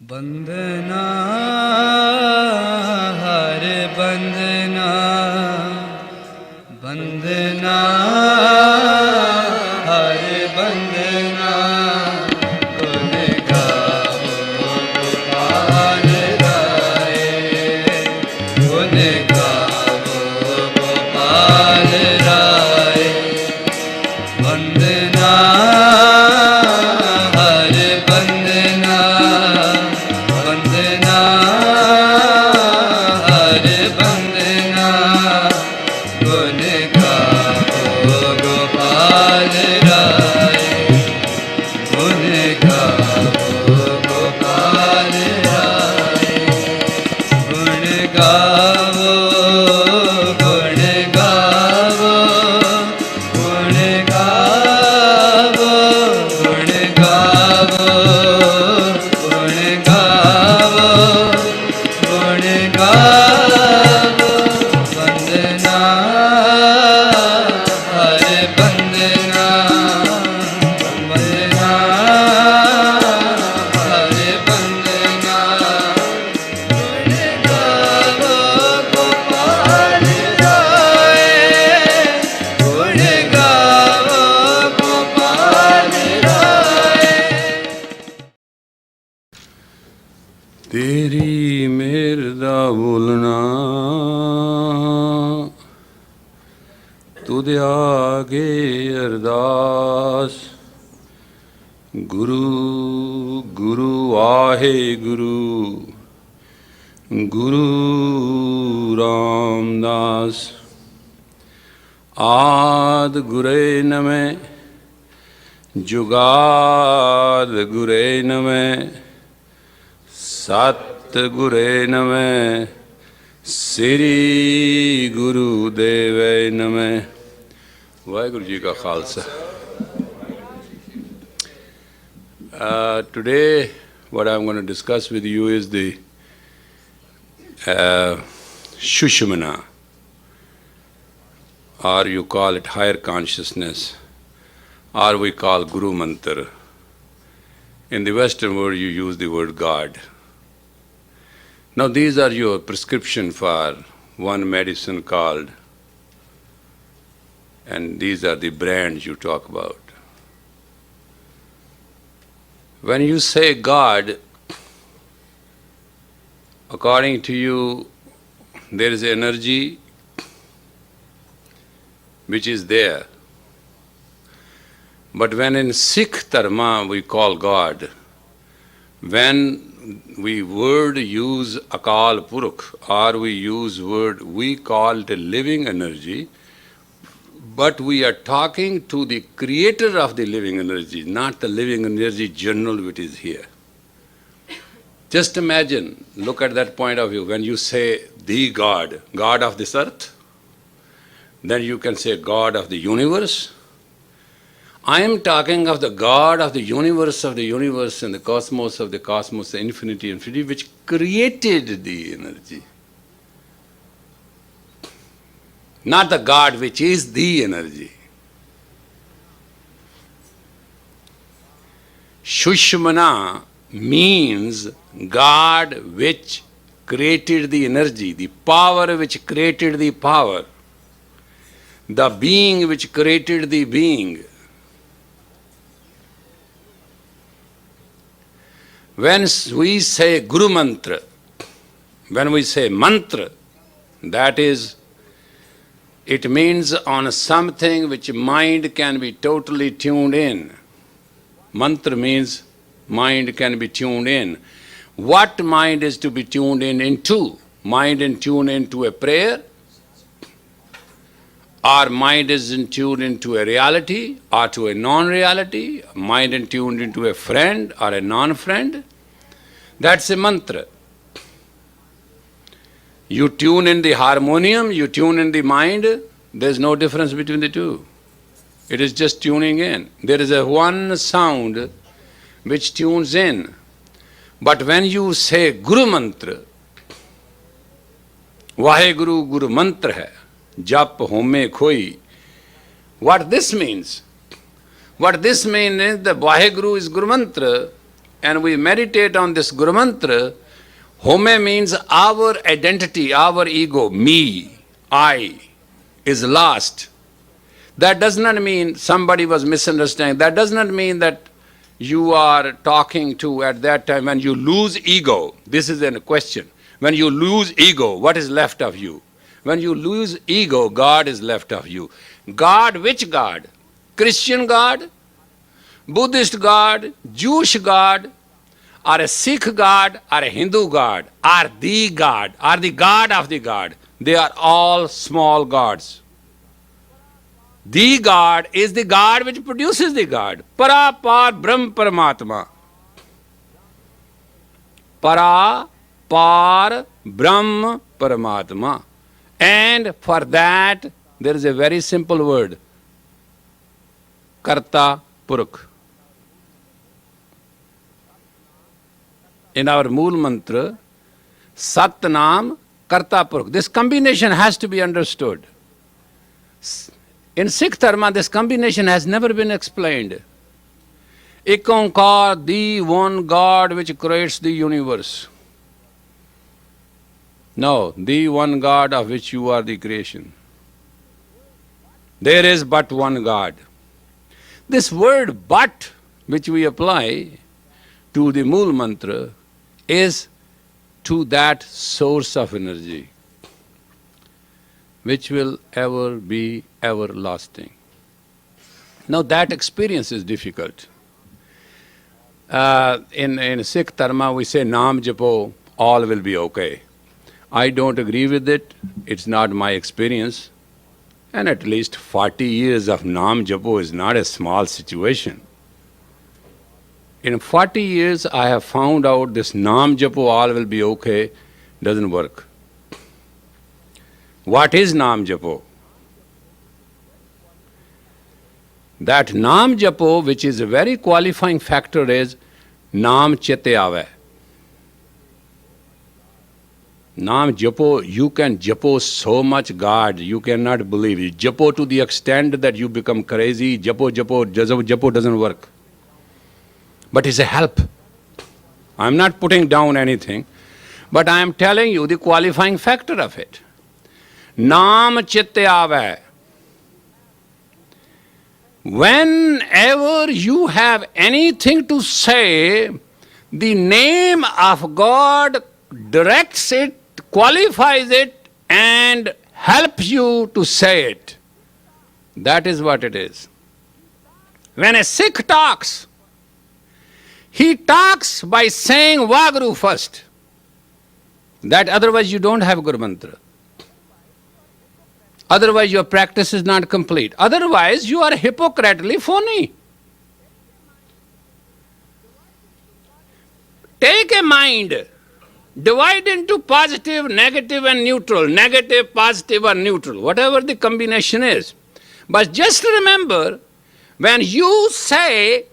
बंदना हर बंदना बंदना हर बंदना गुण गावो गोपाल राय गुण गावो गोपाल राय बंदना हर बंदना बंदना हर बंदना गुण गावो गोपाल राय गुण गावो गोपाल राय गुण गावो गुण गावो गुण गावो गुण गावो गुण गावो गुण गावो बंदना हर बंदना बंदना हर बंदना गुण गावो गोपाल राय गुण गावो गोपाल राय तेरी मेहर दा बोलना तुदे आगे अरदास गुरु गुरु आहे गुरु गुरु रामदास आद गुरे नमः जुगाद गुरे नमः सत गुरे नमः श्री गुरु देवे नमः वाहिगुरु जी का Khalsa Today what I'm going to discuss with you is the Shushmana, or you call it higher consciousness, or we call Guru Mantra. In the Western world you use the word God. Now these are your prescription for one medicine called, and these are the brands you talk about. When you say God, according to you, there is energy which is there. But when in Sikh Dharma we call God, when we word use Akal Purukh, or we use word, we call it a living energy, but we are talking to the creator of the living energy, not the living energy general which is here. Just imagine, look at that point of view, when you say the God, God of this earth, then you can say God of the universe. I am talking of the God of the universe and the cosmos of the cosmos, the infinity, which created the energy. Not the God which is the energy. Shushmana means God which created the energy, the power which created the power, the being which created the being. When we say Guru Mantra, when we say mantra, that is, it means on something which mind can be totally tuned in. Mantra means mind can be tuned in. What mind is to be tuned in into? Mind is tuned into a prayer, or mind is tuned into a reality or to a non-reality, mind is tuned into a friend or a non-friend. That's a mantra. You tune in the harmonium, you tune in the mind, there's no difference between the two. It is just tuning in. There is a one sound which tunes in. But when you say Guru Mantra, Vaheguru Guru Mantra hai, Jap home khoi. What this means? What this means is the Vaheguru is Guru Mantra, and we meditate on this Guru Mantra, home means our identity, our ego, me, I, is lost. That does not mean somebody was misunderstanding. That does not mean that you are talking to at that time when you lose ego. This is a question. When you lose ego, what is left of you? When you lose ego, God is left of you. God, which God? Christian God? Buddhist God? Jewish God? Or a Sikh God? Or a Hindu God? Or the God? Or the God of the God? They are all small gods. The God is the God which produces the God. Para par Brahm Paramatma. Para par Brahm Paramatma. And for that, there is a very simple word. Karta Purukh. In our Mool Mantra, Sat Nam Karta Purukh. This combination has to be understood. In Sikh Dharma, this combination has never been explained. Ek Onkar, the one God which creates the universe. No, the one God of which you are the creation. There is but one God. This word but, which we apply to the Mool Mantra, is to that source of energy, which will ever be everlasting. Now that experience is difficult. In Sikh Dharma we say Naam Japo, all will be okay. I don't agree with it. It's not my experience. And at least 40 years of Naam Japo is not a small situation. In 40 years I have found out this Naam Japo, all will be okay, doesn't work. What is Naam Japo? That Naam Japo, which is a very qualifying factor, is Naam Chete Ave. Naam Japo, you can Japo so much God, you cannot believe it. Japo to the extent that you become crazy, Japo doesn't work. But it's a help. I'm not putting down anything, but I am telling you the qualifying factor of it. Naam Chitte Ave. Whenever you have anything to say, the name of God directs it, qualifies it, and helps you to say it. That is what it is. When a Sikh talks, he talks by saying Vahguru first. That otherwise you don't have Guru Mantra. Otherwise your practice is not complete. Otherwise you are hypocritically phony. Take a mind, divide into positive, negative and neutral. Negative, positive or neutral, whatever the combination is. But just remember, when you say,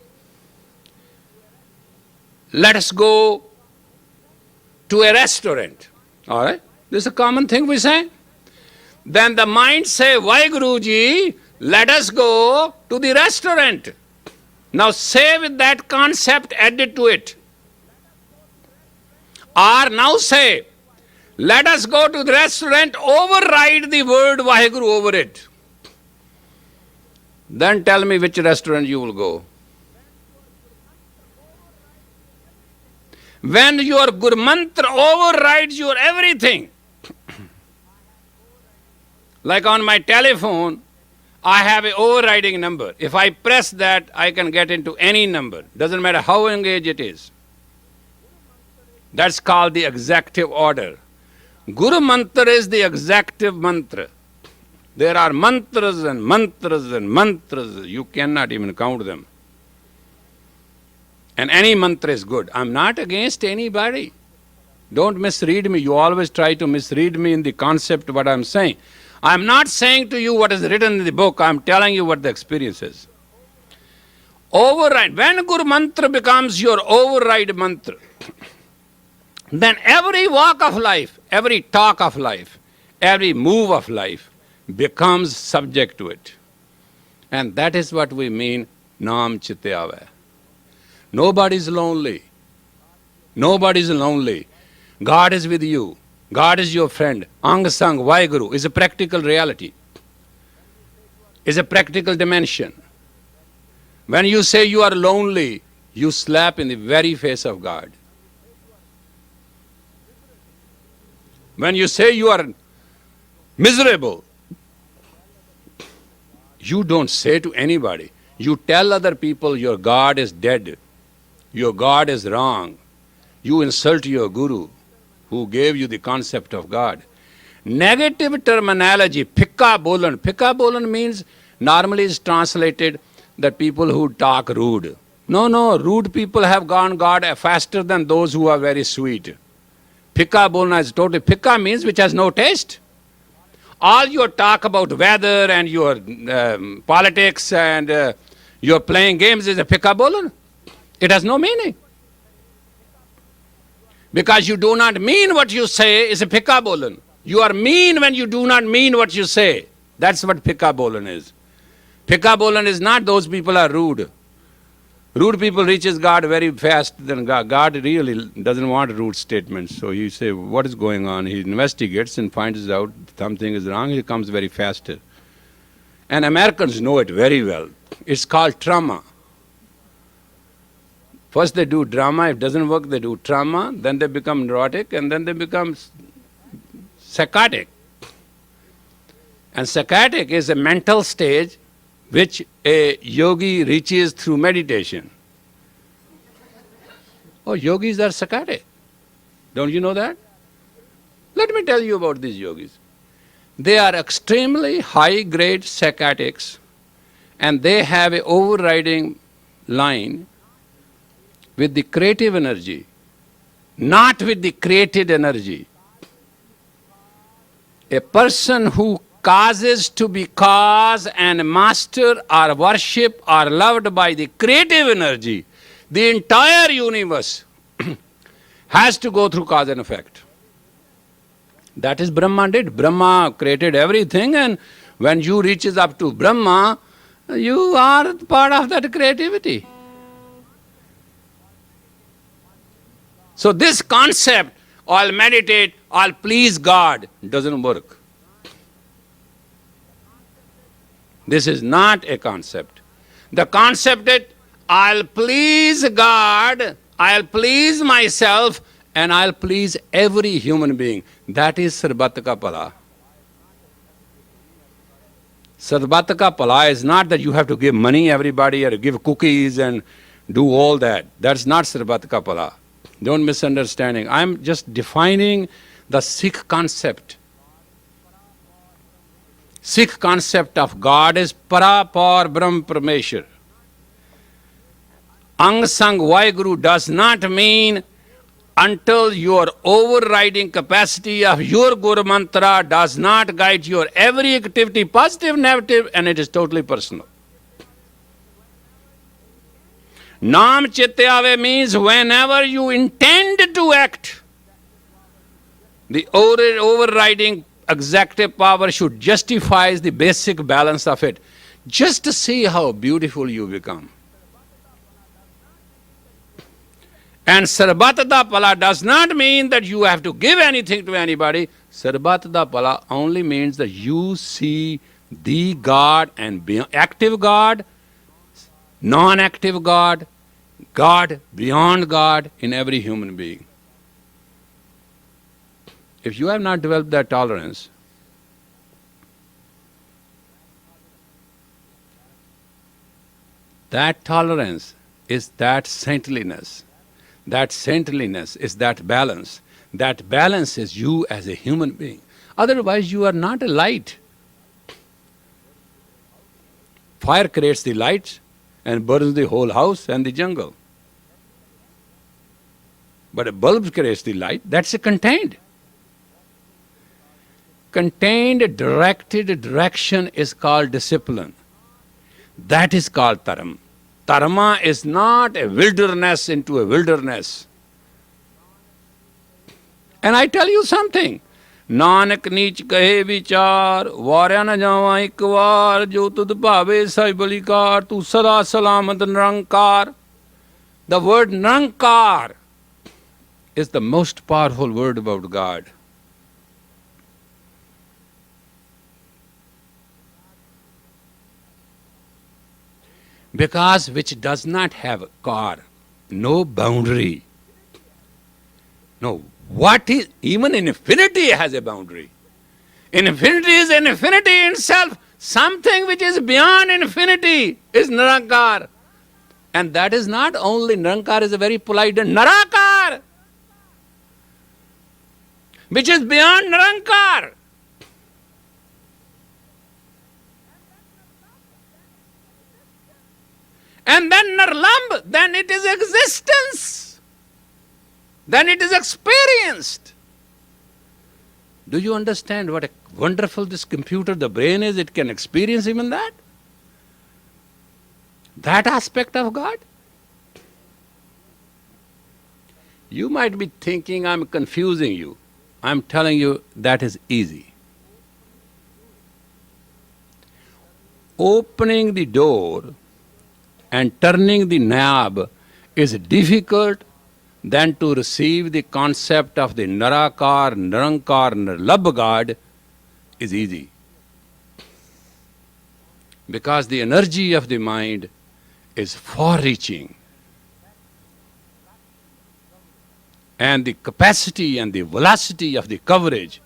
let us go to a restaurant, all right? This is a common thing we say. Then the mind say, why Guruji, let us go to the restaurant. Now say with that concept added to it. Or now say, let us go to the restaurant, override the word Vaheguru over it. Then tell me which restaurant you will go. When your Guru Mantra overrides your everything, like on my telephone, I have an overriding number. If I press that, I can get into any number. Doesn't matter how engaged it is. That's called the executive order. Guru Mantra is the executive mantra. There are mantras and mantras and mantras. You cannot even count them. And any mantra is good. I'm not against anybody. Don't misread me. You always try to misread me in the concept of what I'm saying. I'm not saying to you what is written in the book. I'm telling you what the experience is. Override. When Guru Mantra becomes your override mantra, then every walk of life, every talk of life, every move of life becomes subject to it. And that is what we mean, Naam Chitte Ave. Nobody is lonely. Nobody is lonely. God is with you. God is your friend. Anga Sang Vaheguru is a practical reality, is a practical dimension. When you say you are lonely, you slap in the very face of God. When you say you are miserable, you don't say to anybody. You tell other people your God is dead. Your God is wrong. You insult your guru who gave you the concept of God. Negative terminology, phikka bolan. Phikka bolan means, normally is translated that people who talk rude. No, rude people have gone God faster than those who are very sweet. Phikka bolan is totally, phikka means which has no taste. All your talk about weather and your politics and your playing games is a phikka bolan. It has no meaning. Because you do not mean what you say is a phikka bolan. You are mean when you do not mean what you say. That's what phikka bolan is. Phikka bolan is not those people are rude. Rude people reaches God very fast. Then God really doesn't want rude statements. So you say, what is going on? He investigates and finds out something is wrong. He comes very faster. And Americans know it very well. It's called trauma. First they do drama. If it doesn't work, they do trauma. Then they become neurotic. And then they become psychotic. And psychotic is a mental stage which a yogi reaches through meditation. Oh, yogis are psychotic. Don't you know that? Let me tell you about these yogis. They are extremely high-grade psychotics, and they have an overriding line with the creative energy, not with the created energy. A person who causes to be caused and mastered or worshipped or loved by the creative energy, the entire universe has to go through cause and effect. That is Brahma did. Brahma created everything, and when you reaches up to Brahma, you are part of that creativity. So this concept, I'll meditate, I'll please God, doesn't work. This is not a concept. The concept that I'll please God, I'll please myself, and I'll please every human being. That is Sarbat Ka Pala. Sarbat Ka Pala is not that you have to give money everybody or give cookies and do all that. That's not Sarbat Ka Pala. Don't misunderstanding. I'm just defining the Sikh concept. Sikh concept of God is Para Par Brahm Parmeshwar. Ang Sang Vaheguru does not mean until your overriding capacity of your Guru Mantra does not guide your every activity, positive, negative, and it is totally personal. Nam Chityave means whenever you intend to act, the overriding executive power should justify the basic balance of it. Just to see how beautiful you become. And Sarbat Da Pala does not mean that you have to give anything to anybody. Sarbat Da Pala only means that you see the God and active God, non-active God, God beyond God in every human being. If you have not developed that tolerance, that tolerance is that saintliness. That saintliness is that balance. That balance is you as a human being. Otherwise, you are not a light. Fire creates the light and burns the whole house and the jungle. But a bulb creates the light. That's a contained. Contained, directed direction is called discipline. That is called Taram. Dharma is not a wilderness into a wilderness. And I tell you something. Nanak neech kahe vichar, varya na java ik var, jo tud bhave sai balikar, tu sada salamat nirankar. The word nirankar is the most powerful word about God. Because which does not have a car, no boundary. No, what is, even infinity has a boundary. Infinity is an infinity in itself. Something which is beyond infinity is Nirankar. And that is not only, Nirankar is a very polite, Narakar, which is beyond Nirankar. And then Nirlamb, then it is existence. Then it is experienced. Do you understand what a wonderful this computer, the brain is? It can experience even that. That aspect of God. You might be thinking I'm confusing you. I'm telling you that is easy. Opening the door and turning the knob is difficult than to receive the concept of the Narakar, Nirankar, Nirlabh God is easy. Because the energy of the mind is far-reaching. And the capacity and the velocity of the coverage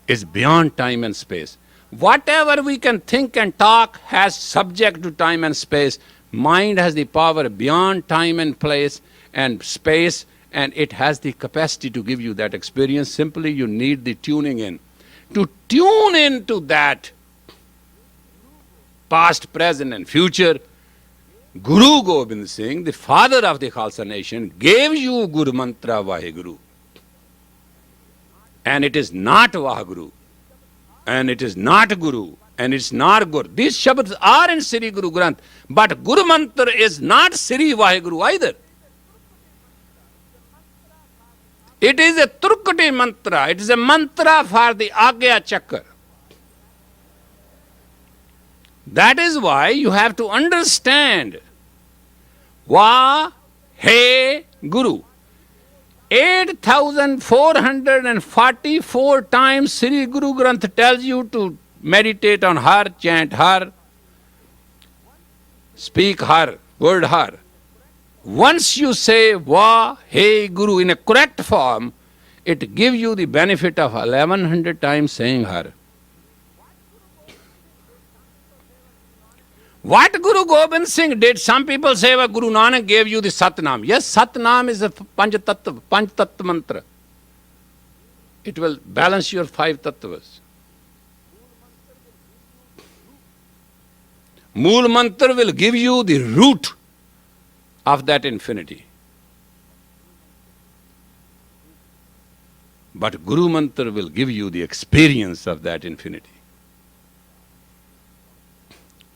is beyond time and space. Whatever we can think and talk has subject to time and space. Mind has the power beyond time and place and space, and it has the capacity to give you that experience. Simply you need the tuning in. To tune into that past, present and future, Guru Gobind Singh, the father of the Khalsa nation, gave you Guru Mantra Vaheguru. And it is not Vaheguru. And it is not Guru. And it's not Guru. These Shabds are in Sri Guru Granth. But Guru Mantra is not Sri Vaheguru either. It is a Turkati mantra. It is a mantra for the Agya Chakra. That is why you have to understand Va He Guru. 8,444 times Sri Guru Granth tells you to meditate on her, chant her, speak her, word her. Once you say Va He Guru in a correct form, it gives you the benefit of 1100 times saying her. What Guru Gobind Singh did, some people say well, Guru Nanak gave you the Satnam. Yes, Satnam is a Panch Tattva mantra. It will balance your 5 tattvas. Mool mantra will give you the root of that infinity. But Guru mantra will give you the experience of that infinity.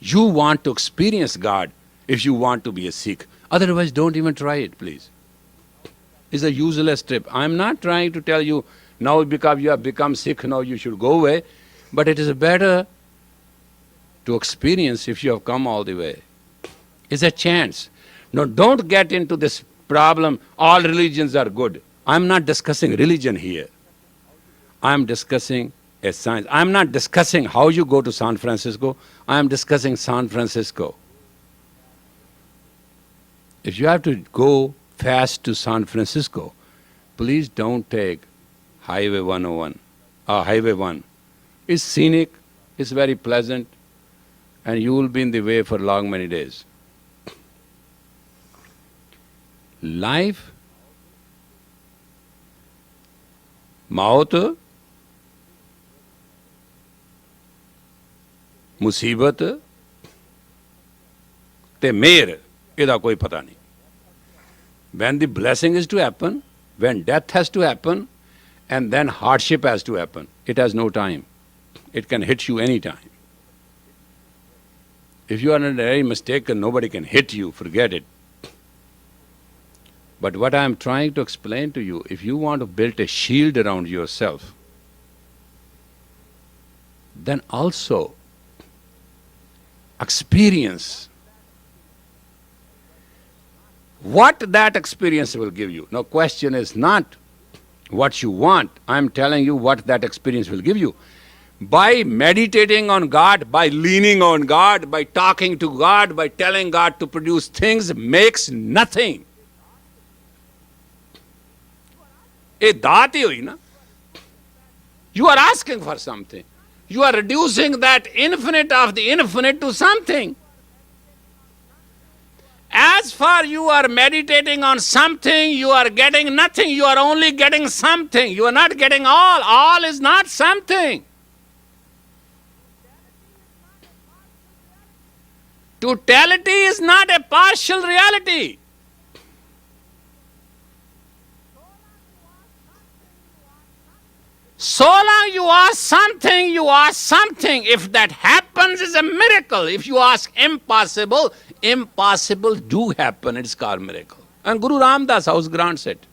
You want to experience God if you want to be a Sikh. Otherwise, don't even try it, please. It's a useless trip. I'm not trying to tell you now because you have become Sikh, now you should go away. But it is better to experience if you have come all the way. It's a chance. Now, don't get into this problem, all religions are good. I'm not discussing religion here. I'm discussing a science. I'm not discussing how you go to San Francisco. I'm discussing San Francisco. If you have to go fast to San Francisco, please don't take Highway 101, Highway 1. It's scenic, it's very pleasant, and you will be in the way for long many days. Life, maut, मुसीबत ते मेहर इहदा कोई पता नहीं. When the blessing is to happen, when death has to happen, and then hardship has to happen, it has no time. It can hit you any time. If you are not very mistaken, nobody can hit you, forget it. But what I am trying to explain to you, if you want to build a shield around yourself, then also experience what that experience will give you. Now, question is not what you want. I'm telling you what that experience will give you. By meditating on God, by leaning on God, by talking to God, by telling God to produce things makes nothing. A daat hi hui na. You are asking for something. You are reducing that infinite of the infinite to something. As far you are meditating on something, you are getting nothing. You are only getting something. You are not getting all. All is not something. Totality is not a partial reality. So long you ask something, you ask something. If that happens, it's a miracle. If you ask impossible, impossible do happen. It's called miracle. And Guru Ramdas House grants it.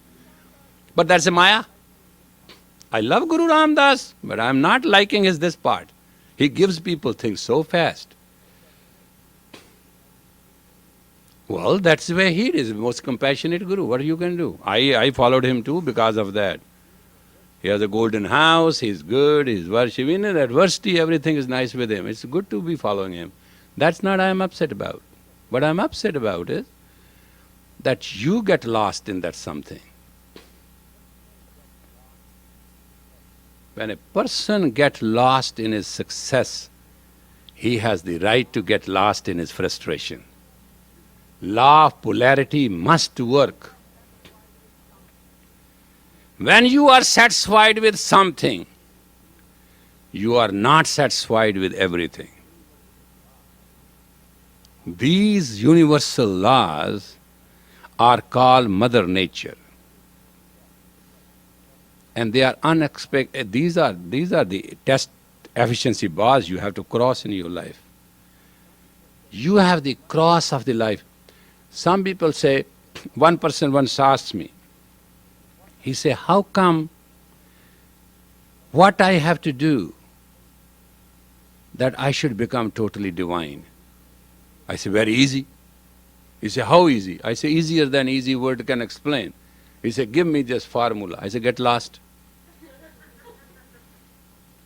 But that's a Maya. I love Guru Ramdas, but I'm not liking his this part. He gives people things so fast. Well, that's the way he is, the most compassionate Guru. What you can do? I followed him too because of that. He has a golden house, he's good, he's worshiping. In adversity, everything is nice with him. It's good to be following him. That's not I'm upset about. What I'm upset about is that you get lost in that something. When a person gets lost in his success, he has the right to get lost in his frustration. Law of polarity must work. When you are satisfied with something, you are not satisfied with everything. These universal laws are called Mother Nature. And they are unexpected. These are the test efficiency bars you have to cross in your life. You have the cross of the life. Some people say, one person once asked me, he said, how come what I have to do that I should become totally divine? I say, very easy. He said, how easy? I say, easier than easy word can explain. He said, give me this formula. I said, get lost.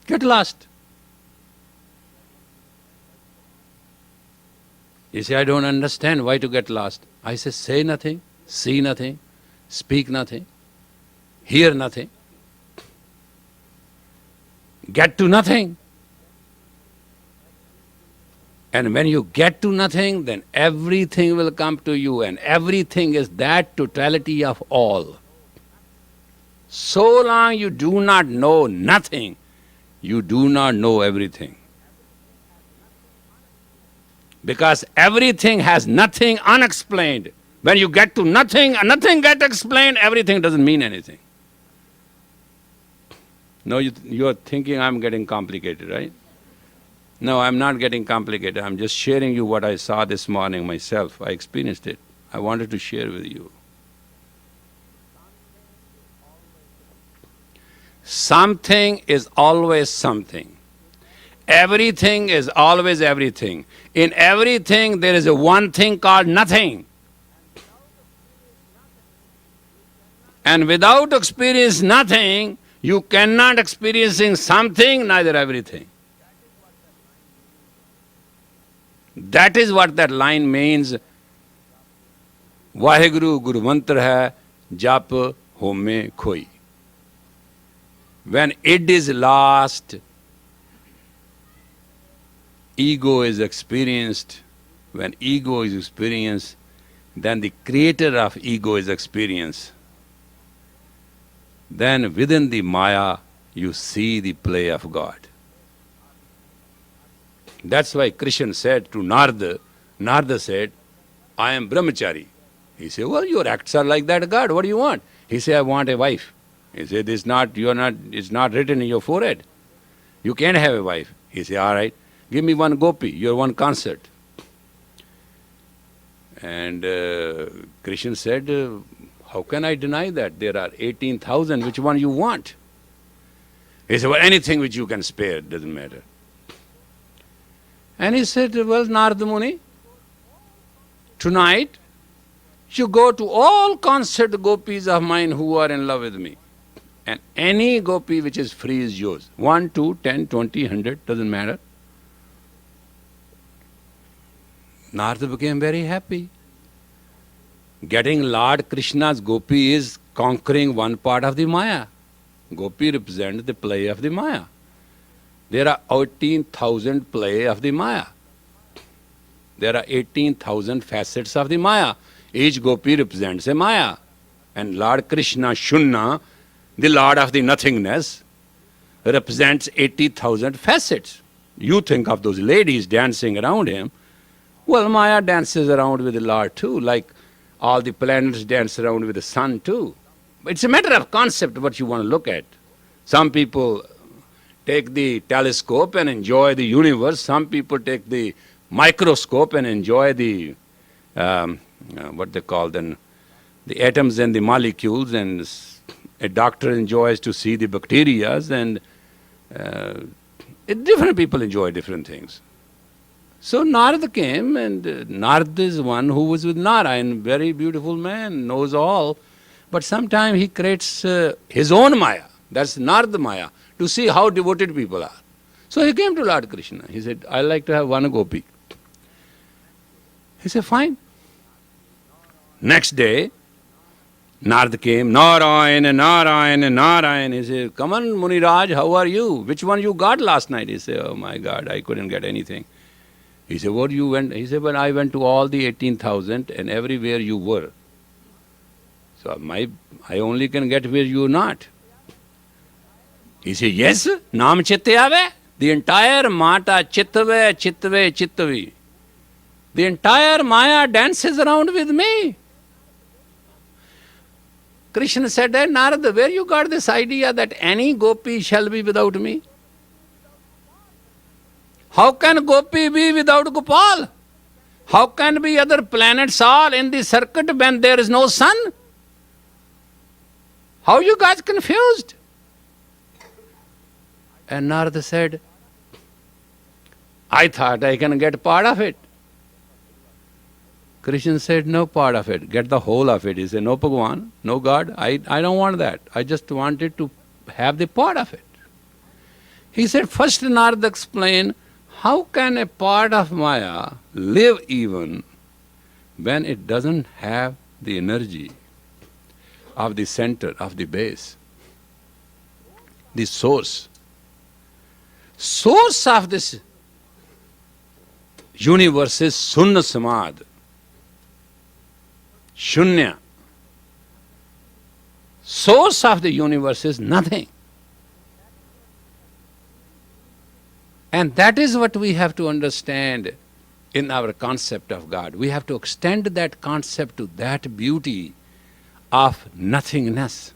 Get lost. He said, I don't understand why to get lost. I said, say nothing, see nothing, speak nothing, hear nothing, get to nothing. And when you get to nothing, then everything will come to you, and everything is that totality of all. So long you do not know nothing, you do not know everything. Because everything has nothing unexplained. When you get to nothing, and nothing gets explained, everything doesn't mean anything. No, you're thinking I'm getting complicated, right? No, I'm not getting complicated. I'm just sharing you what I saw this morning myself. I experienced it. I wanted to share with you. Something is always something. Everything is always everything. In everything, there is a one thing called nothing. And without experience nothing, you cannot experiencing something, neither everything. That is what that line means. Vaheguru Guru Mantra hai, jap home khoi. When it is lost, ego is experienced. When ego is experienced, then the creator of ego is experienced. Then within the Maya, you see the play of God. That's why Krishna said to Narada said, I am brahmachari. He said, well, your acts are like that, God. What do you want? He said, I want a wife. He said, it's not written in your forehead. You can't have a wife. He said, all right, give me one gopi, your one concert. And Krishna said, how can I deny that? There are 18,000, which one you want? He said, well, anything which you can spare, doesn't matter. And he said, well, Narada Muni, tonight You go to all concert gopis of mine who are in love with me. And any gopi which is free is yours. 1, 2, 10, 20, 100, doesn't matter. Narada became very happy. Getting Lord Krishna's gopi is conquering one part of the Maya. Gopi represents the play of the Maya. There are 18,000 play of the Maya. There are 18,000 facets of the Maya. Each gopi represents a Maya. And Lord Krishna, Shunna, the Lord of the nothingness, represents 80,000 facets. You think of those ladies dancing around him. Well, Maya dances around with the Lord too, like all the planets dance around with the sun too. It's a matter of concept what you want to look at. Some people take the telescope and enjoy the universe. Some people take the microscope and enjoy the, what they call them, the atoms and the molecules, and a doctor enjoys to see the bacteria, and different people enjoy different things. So Narada came, and Narada is one who was with Narayan, very beautiful man, knows all. But sometimes he creates his own Maya, that's Narada Maya, to see how devoted people are. So he came to Lord Krishna. He said, I like to have one gopi. He said, fine. Next day, Narada came, Narayan, Narayan, Narayan. He said, come on, Muniraj, how are you? Which one you got last night? He said, oh my God, I couldn't get anything. He said, what you went? He said, well, I went to all the 18,000 and everywhere you were. So I only can get where you are not. He said, yes, Nam Chittayave. The entire Mata Chittave, Chittave, Chittavi. The entire Maya dances around with me. Krishna said, hey, Narada, where you got this idea that any gopi shall be without me? How can gopi be without Gopal? How can be other planets all in the circuit when there is no sun? How you guys confused? And Narada said, I thought I can get part of it. Krishna said, no part of it, get the whole of it. He said, no Bhagavan, no God, I don't want that. I just wanted to have the part of it. He said, first Narada explained, how can a part of Maya live even when it doesn't have the energy of the center, of the base, the source? Source of this universe is Sunna Samad, Shunya. Source of the universe is nothing. And that is what we have to understand in our concept of God. We have to extend that concept to that beauty of nothingness.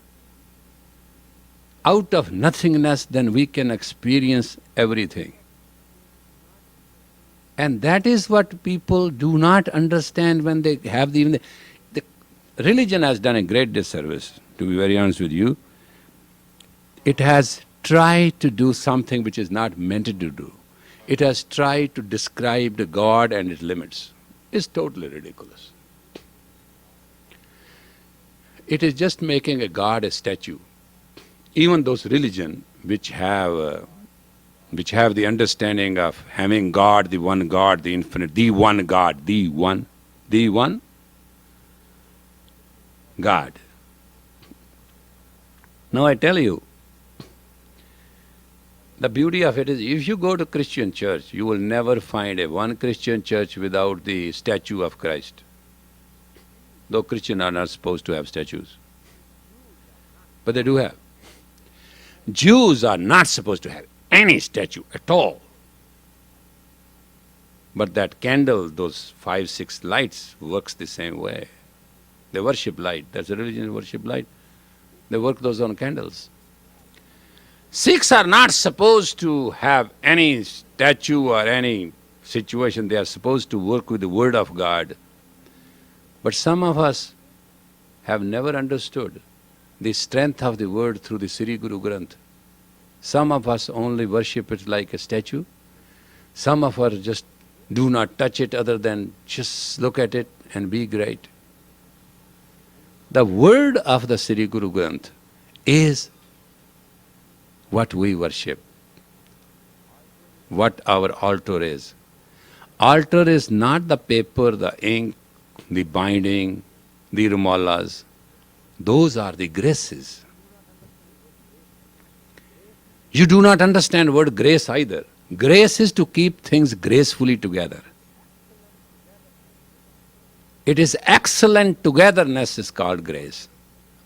Out of nothingness, then we can experience everything. And that is what people do not understand when they have the religion has done a great disservice, to be very honest with you. It has tried to do something which is not meant to do. It has tried to describe the God and its limits. It's totally ridiculous. It is just making a God a statue. Even those religions which have the understanding of having God, the infinite, the one God, the one God. Now I tell you, the beauty of it is, if you go to Christian church, you will never find one Christian church without the statue of Christ. Though Christians are not supposed to have statues. But they do have. Jews are not supposed to have any statue at all. But that candle, those 5, 6 lights, works the same way. They worship light. That's a religion, worship light. They work those on candles. Sikhs are not supposed to have any statue or any situation. They are supposed to work with the word of God. But some of us have never understood the strength of the word through the Sri Guru Granth. Some of us only worship it like a statue. Some of us just do not touch it other than just look at it and be great. The word of the Sri Guru Granth is what we worship, what our altar is. Altar is not the paper, the ink, the binding, the rumalas. Those are the graces. You do not understand word grace either. Grace is to keep things gracefully together. It is excellent togetherness is called grace.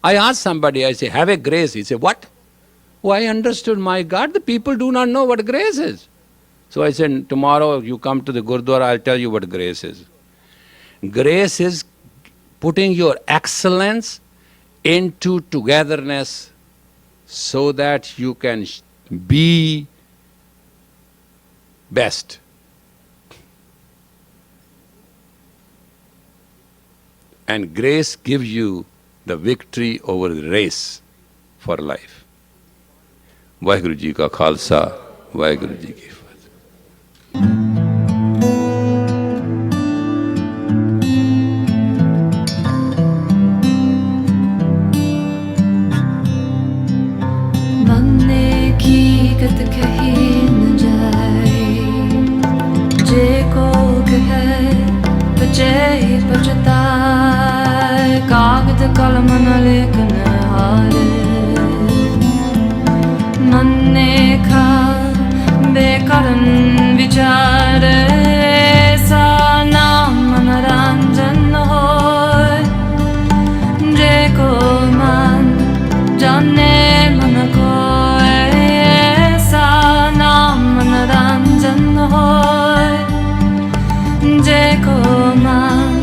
I ask somebody, I say, have a grace. He say, what? Oh, I understood, my God, the people do not know what grace is. So I said, tomorrow you come to the Gurdwara, I'll tell you what grace is. Grace is putting your excellence into togetherness so that you can be best. And grace gives you the victory over the race for life. Waheguru ji का खालसा, वाहिगुरु जी की फतेह। मन की गत कही न जाए, जे को कहे बचे पछताए, कागज कलम न लेखन हारे। मन ने खा बेकरन विचार, ऐसा नाम मनोरंजन होय, जे को मन जाने मन को, ऐसा नाम मनोरंजन होय, जे को मन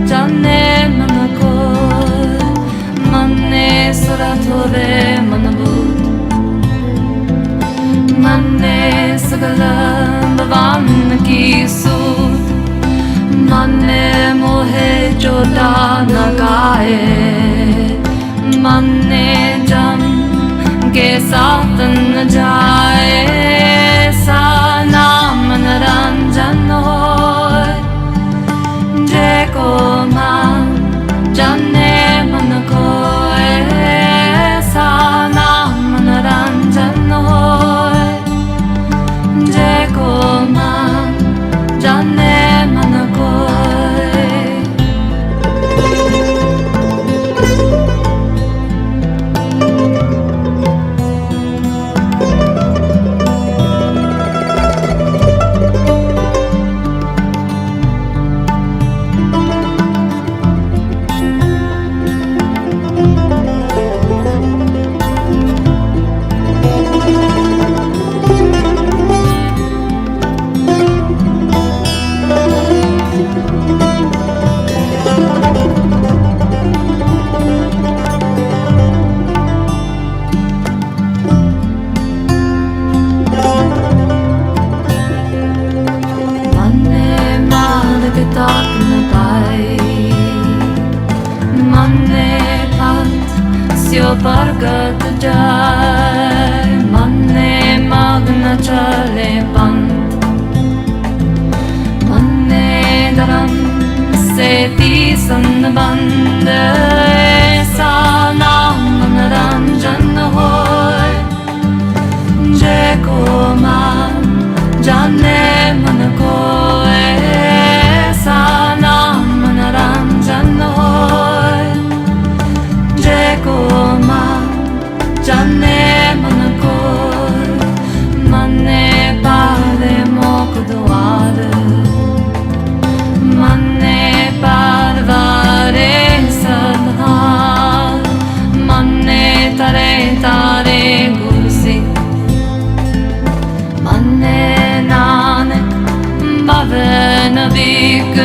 जाने मन को। मन ने सुरत होवे मन भूत, मन ने सकल भगवान की सूत, मन ने मोहे चोटा न गाए, मन ने जम के साथ न जाए, ऐसा नाम मनोरंजन होय, जे को मन जाने मन को, ऐसा नाम मनोरंजन होय, जे को मन जाने मन को। बरगद जाए, मन ने मग्न चले पंथ, मन ने धर्म से तीसन बंद, ऐसा नाम मनोरंजन होय, जे को मन जाने मन को, ऐसा नाम मनोरंजन होय, जे को मन जाने मन को। मन ने पाले मोक द्वार, मन ने पारवारे सदहार, मन ने तरे तारे गुरसी, मन ने नानक भवन बिक